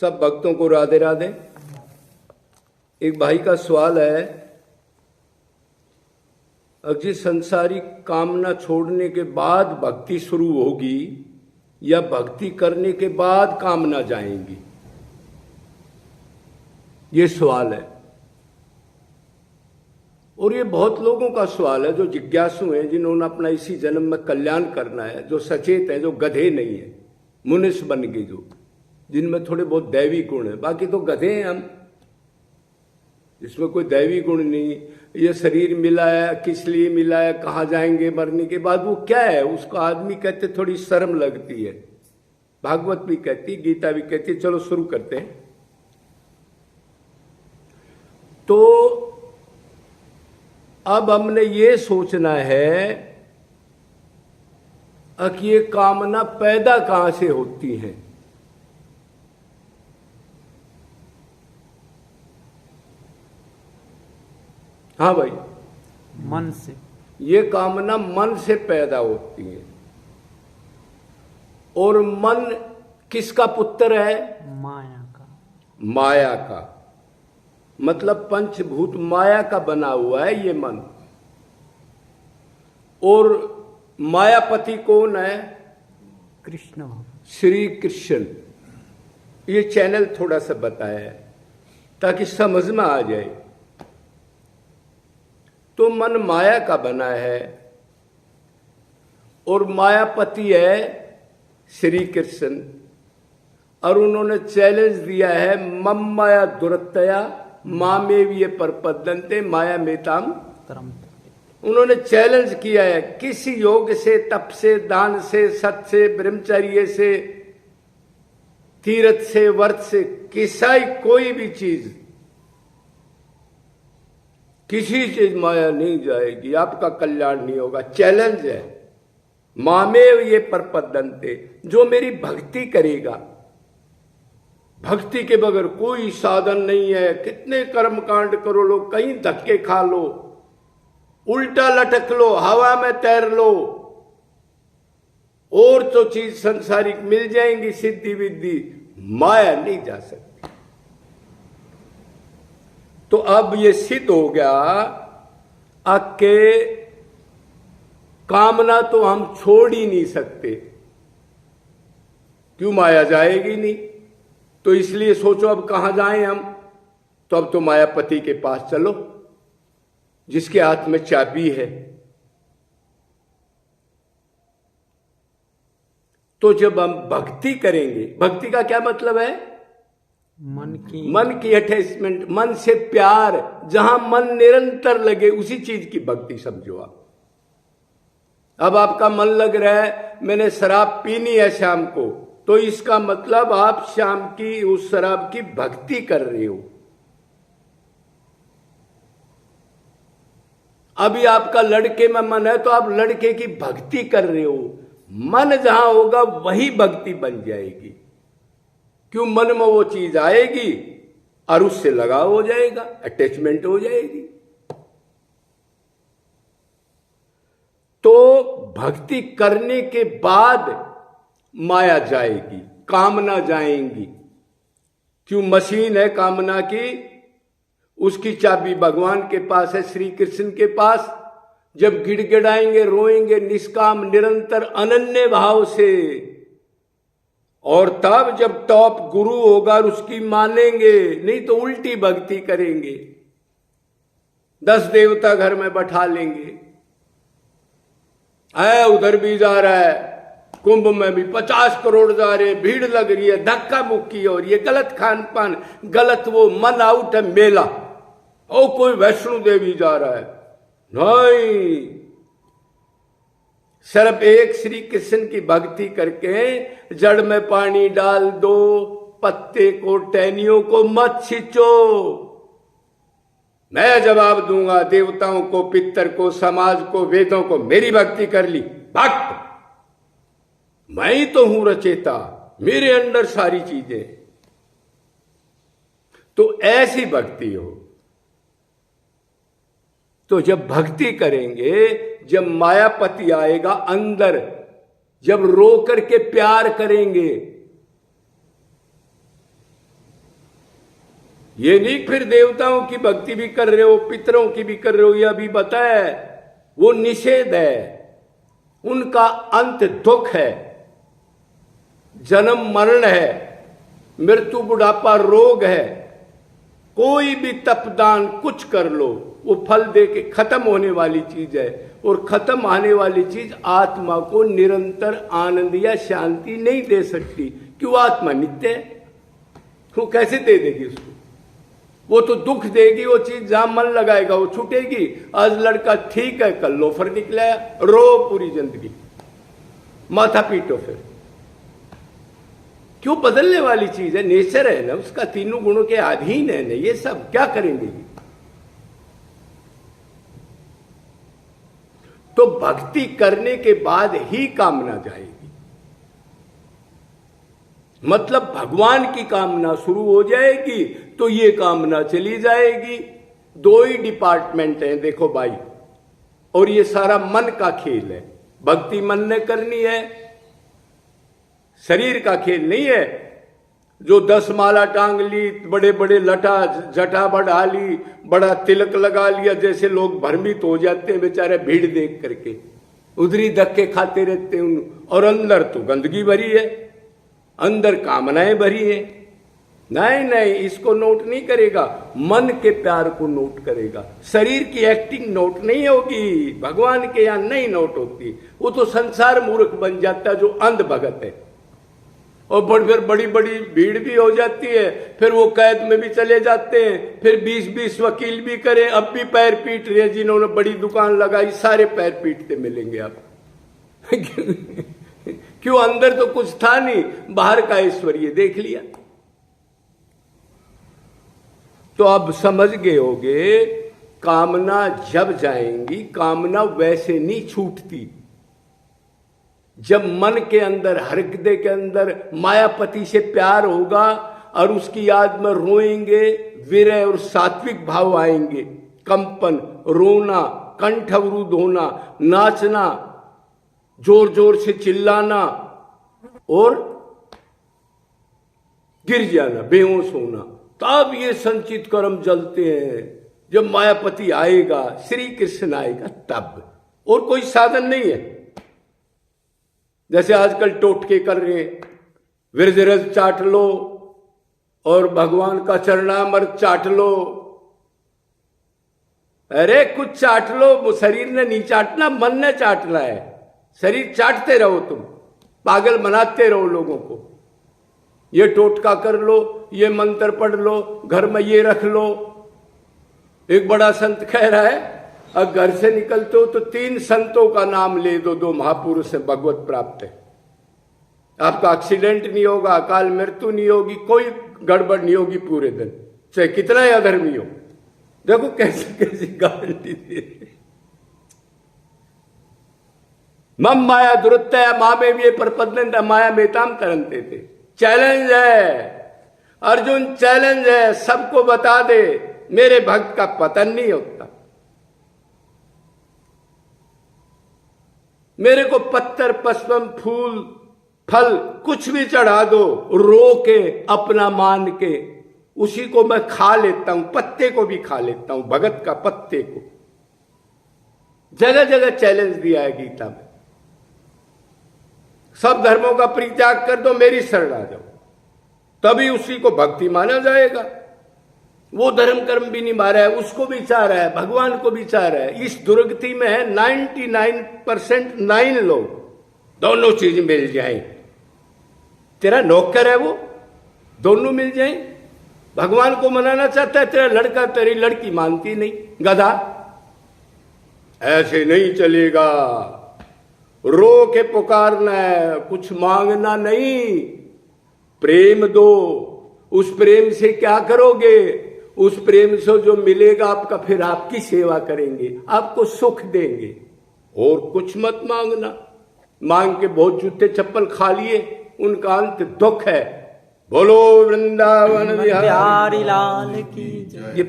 सब भक्तों को राधे राधे। एक भाई का सवाल है, अगर संसारिक कामना छोड़ने के बाद भक्ति शुरू होगी या भक्ति करने के बाद कामना जाएंगी, ये सवाल है। और ये बहुत लोगों का सवाल है जो जिज्ञासु हैं, जिन्होंने अपना इसी जन्म में कल्याण करना है, जो सचेत है, जो गधे नहीं है, मनुष्य बन गए, जो जिनमें थोड़े बहुत दैवी गुण है। बाकी तो गधे हैं हम, इसमें कोई दैवी गुण नहीं। ये शरीर मिला है, किस लिए मिला है, कहाँ जाएंगे मरने के बाद, वो क्या है उसको आदमी कहते थोड़ी शर्म लगती है। भागवत भी कहती, गीता भी कहती। चलो शुरू करते हैं। तो अब हमने ये सोचना है कि ये कामना पैदा कहां से होती है। हाँ भाई, मन से। ये कामना मन से पैदा होती है। और मन किसका पुत्र है? माया का। माया का, मतलब पंचभूत माया का बना हुआ है ये मन। और मायापति कौन है? कृष्ण, श्री कृष्ण। ये चैनल थोड़ा सा बताया है ताकि समझ में आ जाए। तो मन माया का बना है और मायापति है श्री कृष्ण। और उन्होंने चैलेंज दिया है, मम माया दुरतया मामेव ये परपद्यन्ते माया मेताम तरम। उन्होंने चैलेंज किया है, किसी योग से, तप से, दान से, सत से, ब्रह्मचर्य से, तीर्थ से, व्रत से, किसी कोई भी चीज, किसी चीज माया नहीं जाएगी, आपका कल्याण नहीं होगा। चैलेंज है। मामेव ये परपद्यन्ते, जो मेरी भक्ति करेगा। भक्ति के बगैर कोई साधन नहीं है। कितने कर्म कांड करो लो, कहीं धक्के खा लो, उल्टा लटक लो, हवा में तैर लो, और तो चीज संसारिक मिल जाएंगी, सिद्धि विद्धि, माया नहीं जा सकती। तो अब ये सिद्ध हो गया कि कामना तो हम छोड़ ही नहीं सकते, क्यों? माया जाएगी नहीं। तो इसलिए सोचो अब कहां जाएं हम? तो अब तो मायापति के पास चलो, जिसके हाथ में चाबी है। तो जब हम भक्ति करेंगे, भक्ति का क्या मतलब है? मन की अटैचमेंट, मन से प्यार। जहां मन निरंतर लगे उसी चीज की भक्ति समझो आप। अब आपका मन लग रहा है मैंने शराब पीनी है शाम को, तो इसका मतलब आप शाम की उस शराब की भक्ति कर रहे हो। अभी आपका लड़के में मन है तो आप लड़के की भक्ति कर रहे हो। मन जहां होगा वही भक्ति बन जाएगी। क्यों? मन में वो चीज आएगी और उससे लगाव हो जाएगा, अटैचमेंट हो जाएगी। तो भक्ति करने के बाद माया जाएगी, कामना जाएंगी। क्यों? मशीन है कामना की, उसकी चाबी भगवान के पास है, श्री कृष्ण के पास। जब गिड़गिड़ाएंगे, रोएंगे निष्काम, निरंतर, अनन्य भाव से, और तब जब टॉप गुरु होगा उसकी मानेंगे, नहीं तो उल्टी भक्ति करेंगे। 10 देवता घर में बैठा लेंगे, उधर भी जा रहा है, कुंभ में भी 50 करोड़ जा रहे, भीड़ लग रही है, धक्का मुक्की, और ये गलत खान पान, गलत वो, मन आउट है मेला। ओ कोई वैष्णो देवी जा रहा है, नहीं, सिर्फ एक श्री कृष्ण की भक्ति करके जड़ में पानी डाल दो, पत्ते को, टहनियों को मत खींचो। मैं जवाब दूंगा देवताओं को, पितर को, समाज को, वेदों को। मेरी भक्ति कर ली, भक्त मैं ही तो हूं रचेता, मेरे अंदर सारी चीजें। तो ऐसी भक्ति हो। तो जब भक्ति करेंगे, जब मायापति आएगा अंदर, जब रो करके प्यार करेंगे, ये नहीं फिर देवताओं की भक्ति भी कर रहे हो, पितरों की भी कर रहे हो, ये अभी बताया, वो निषेध है। उनका अंत दुख है, जन्म मरण है, मृत्यु बुढ़ापा रोग है। कोई भी तपदान कुछ कर लो, वो फल दे के खत्म होने वाली चीज है। और खत्म आने वाली चीज आत्मा को निरंतर आनंद या शांति नहीं दे सकती। क्यों? आत्मा नित्य है, वो कैसे दे देगी उसको? वो तो दुख देगी। वो चीज जहां मन लगाएगा वो छूटेगी। आज लड़का ठीक है, कल लोफर निकला, रो पूरी जिंदगी, माथा पीटो फिर। क्यों? बदलने वाली चीज है, नेचर है ना उसका, तीनों गुणों के अधीन है ना ये सब। क्या करेंगे? तो भक्ति करने के बाद ही कामना जाएगी। मतलब भगवान की कामना शुरू हो जाएगी तो ये कामना चली जाएगी। दो ही डिपार्टमेंट हैं देखो भाई, और ये सारा मन का खेल है। भक्ति मन ने करनी है, शरीर का खेल नहीं है। जो 10 माला टांग ली, बड़े बड़े लटा जटा बढ़ा ली, बड़ा तिलक लगा लिया, जैसे लोग भ्रमित हो जाते हैं बेचारे भीड़ देख करके, उधरी धक्के खाते रहते हैं। और अंदर तो गंदगी भरी है, अंदर कामनाएं भरी है। नहीं नहीं, इसको नोट नहीं करेगा, मन के प्यार को नोट करेगा। शरीर की एक्टिंग नोट नहीं होगी, भगवान के यहां नहीं नोट होती। वो तो संसार मूर्ख बन जाता है जो अंध भगत है। और फिर बड़ी बड़ी भीड़ भी हो जाती है, फिर वो कैद में भी चले जाते हैं। फिर 20-20 वकील भी करें, अब भी पैर पीट रहे हैं। जिन्होंने बड़ी दुकान लगाई सारे पैर पीटते मिलेंगे आप। क्यों? अंदर तो कुछ था नहीं, बाहर का ऐश्वर्य देख लिया। तो अब समझ गए होगे, कामना जब जाएंगी, कामना वैसे नहीं छूटती। जब मन के अंदर, हृदय के अंदर मायापति से प्यार होगा और उसकी याद में रोएंगे, विरह और सात्विक भाव आएंगे, कंपन, रोना, कंठ अवरुद्ध होना, नाचना, जोर जोर से चिल्लाना और गिर जाना, बेहोश होना, तब ये संचित कर्म जलते हैं। जब मायापति आएगा, श्री कृष्ण आएगा तब। और कोई साधन नहीं है। जैसे आजकल टोटके कर रहे हैं, विरजरज चाट लो और भगवान का चरणामृत चाट लो। अरे कुछ चाट लो, शरीर ने नहीं चाटना, मन ने चाटना है। शरीर चाटते रहो, तुम पागल बनाते रहो लोगों को। ये टोटका कर लो, ये मंत्र पढ़ लो, घर में ये रख लो। एक बड़ा संत कह रहा है, अब घर से निकलते हो तो 3 संतों का नाम ले दो, 2 महापुरुष से भगवत प्राप्त है। आपका एक्सीडेंट नहीं होगा, अकाल मृत्यु नहीं होगी, कोई गड़बड़ नहीं होगी पूरे दिन, चाहे कितना ही अधर्मी हो। देखो कैसी कैसी गारंटी दे। मम माया दुरुत्तया मामे भी प्रपद्यन्ते माया मेताम तरन्ते थे। चैलेंज है अर्जुन, चैलेंज है, सबको बता दे मेरे भक्त का पतन नहीं होता। मेरे को पत्थर, पश्चिम, फूल, फल कुछ भी चढ़ा दो, रो के, अपना मान के, उसी को मैं खा लेता हूं, पत्ते को भी खा लेता हूं, भगत का पत्ते को। जगह जगह चैलेंज दिया है गीता में। सब धर्मों का परित्याग कर दो, मेरी शरण आ जाओ, तभी उसी को भक्ति माना जाएगा। वो धर्म कर्म भी नहीं मारा है, उसको भी चाह रहा है, भगवान को भी चाह रहा है। इस दुर्गति में है 99% 9 लोग, दोनों चीज मिल जाएं। तेरा नौकर है वो, दोनों मिल जाएं। भगवान को मनाना चाहता है, तेरा लड़का तेरी लड़की मानती नहीं, गधा। ऐसे नहीं चलेगा, रो के पुकारना है, कुछ मांगना नहीं। प्रेम दो, उस प्रेम से क्या करोगे? उस प्रेम से जो मिलेगा आपका, फिर आपकी सेवा करेंगे, आपको सुख देंगे। और कुछ मत मांगना। मांग के बहुत जूते चप्पल खा लिए, उनका अंत दुख है। बोलो वृंदावन बिहारी लाल की जय।